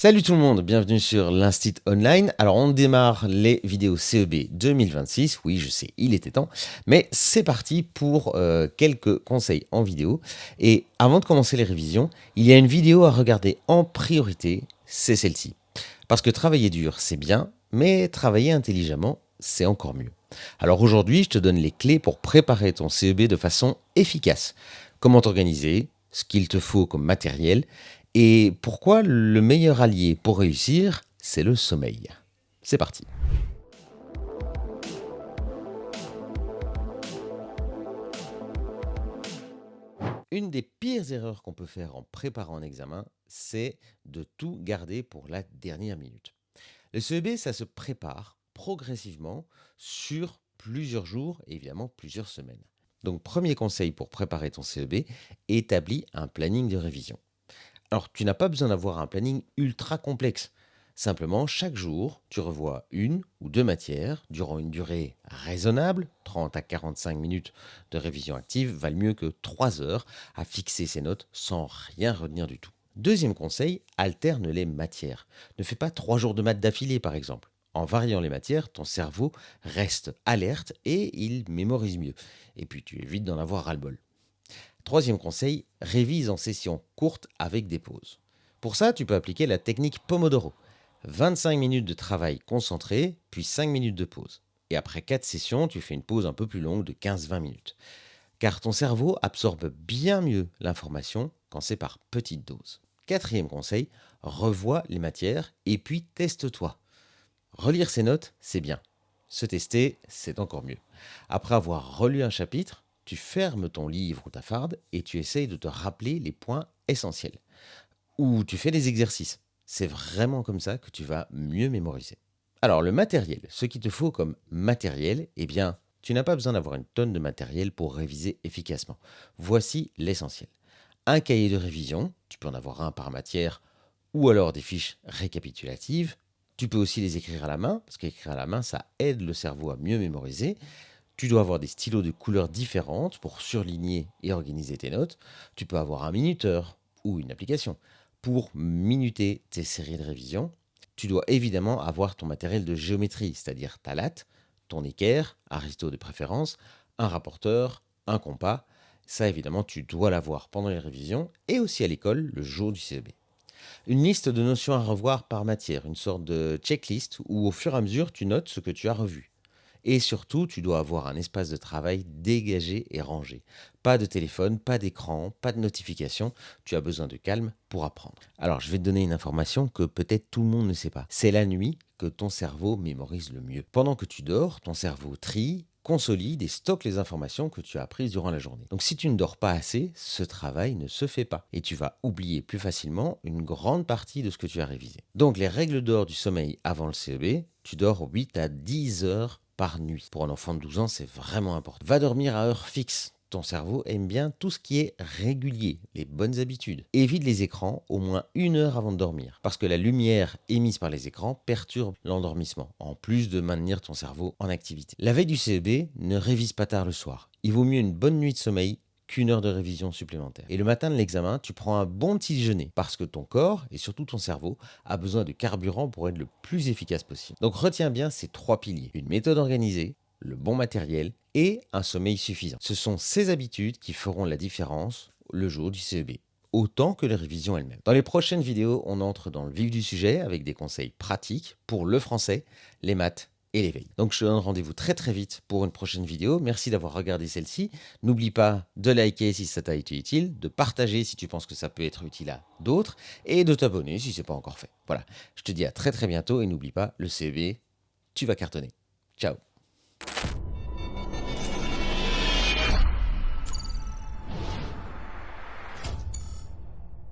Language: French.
Salut tout le monde, bienvenue sur l'Instit Online. Alors on démarre les vidéos CEB 2026, oui je sais, il était temps, mais c'est parti pour quelques conseils en vidéo. Et avant de commencer les révisions, il y a une vidéo à regarder en priorité, c'est celle-ci. Parce que travailler dur, c'est bien, mais travailler intelligemment, c'est encore mieux. Alors aujourd'hui, je te donne les clés pour préparer ton CEB de façon efficace. Comment t'organiser, ce qu'il te faut comme matériel, et pourquoi le meilleur allié pour réussir, c'est le sommeil. C'est parti. Une des pires erreurs qu'on peut faire en préparant un examen, c'est de tout garder pour la dernière minute. Le CEB, ça se prépare progressivement sur plusieurs jours et évidemment plusieurs semaines. Donc, premier conseil pour préparer ton CEB, établis un planning de révision. Alors, tu n'as pas besoin d'avoir un planning ultra complexe. Simplement, chaque jour, tu revois une ou deux matières durant une durée raisonnable, 30 à 45 minutes de révision active valent mieux que 3 heures à fixer ses notes sans rien retenir du tout. Deuxième conseil, alterne les matières. Ne fais pas 3 jours de maths d'affilée, par exemple. En variant les matières, ton cerveau reste alerte et il mémorise mieux. Et puis, tu évites d'en avoir ras-le-bol. Troisième conseil, révise en sessions courtes avec des pauses. Pour ça, tu peux appliquer la technique Pomodoro. 25 minutes de travail concentré, puis 5 minutes de pause. Et après 4 sessions, tu fais une pause un peu plus longue de 15-20 minutes. Car ton cerveau absorbe bien mieux l'information quand c'est par petites doses. Quatrième conseil, revois les matières et puis teste-toi. Relire ses notes, c'est bien. Se tester, c'est encore mieux. Après avoir relu un chapitre, tu fermes ton livre ou ta farde et tu essayes de te rappeler les points essentiels. Ou tu fais des exercices. C'est vraiment comme ça que tu vas mieux mémoriser. Alors le matériel, ce qu'il te faut comme matériel, eh bien, tu n'as pas besoin d'avoir une tonne de matériel pour réviser efficacement. Voici l'essentiel. Un cahier de révision, tu peux en avoir un par matière, ou alors des fiches récapitulatives. Tu peux aussi les écrire à la main, parce qu'écrire à la main, ça aide le cerveau à mieux mémoriser. Tu dois avoir des stylos de couleurs différentes pour surligner et organiser tes notes. Tu peux avoir un minuteur ou une application pour minuter tes séries de révision. Tu dois évidemment avoir ton matériel de géométrie, c'est-à-dire ta latte, ton équerre, Aristo de préférence, un rapporteur, un compas. Ça, évidemment, tu dois l'avoir pendant les révisions et aussi à l'école le jour du CEB. Une liste de notions à revoir par matière, une sorte de checklist où au fur et à mesure tu notes ce que tu as revu. Et surtout, tu dois avoir un espace de travail dégagé et rangé. Pas de téléphone, pas d'écran, pas de notification. Tu as besoin de calme pour apprendre. Alors, je vais te donner une information que peut-être tout le monde ne sait pas. C'est la nuit que ton cerveau mémorise le mieux. Pendant que tu dors, ton cerveau trie, consolide et stocke les informations que tu as apprises durant la journée. Donc si tu ne dors pas assez, ce travail ne se fait pas et tu vas oublier plus facilement une grande partie de ce que tu as révisé. Donc les règles d'or du sommeil avant le CEB, tu dors 8 à 10 heures par nuit. Pour un enfant de 12 ans, c'est vraiment important. Va dormir à heure fixe. Ton cerveau aime bien tout ce qui est régulier, les bonnes habitudes. Évite les écrans au moins 1 heure avant de dormir, parce que la lumière émise par les écrans perturbe l'endormissement, en plus de maintenir ton cerveau en activité. La veille du CEB, ne révise pas tard le soir. Il vaut mieux une bonne nuit de sommeil qu'une heure de révision supplémentaire. Et le matin de l'examen, tu prends un bon petit déjeuner, parce que ton corps, et surtout ton cerveau, a besoin de carburant pour être le plus efficace possible. Donc retiens bien ces 3 piliers. Une méthode organisée, le bon matériel et un sommeil suffisant. Ce sont ces habitudes qui feront la différence le jour du CEB, autant que les révisions elles-mêmes. Dans les prochaines vidéos, on entre dans le vif du sujet avec des conseils pratiques pour le français, les maths et l'éveil. Donc je te donne rendez-vous très très vite pour une prochaine vidéo. Merci d'avoir regardé celle-ci. N'oublie pas de liker si ça t'a été utile, de partager si tu penses que ça peut être utile à d'autres et de t'abonner si ce n'est pas encore fait. Voilà, je te dis à très très bientôt et n'oublie pas, le CEB, tu vas cartonner. Ciao.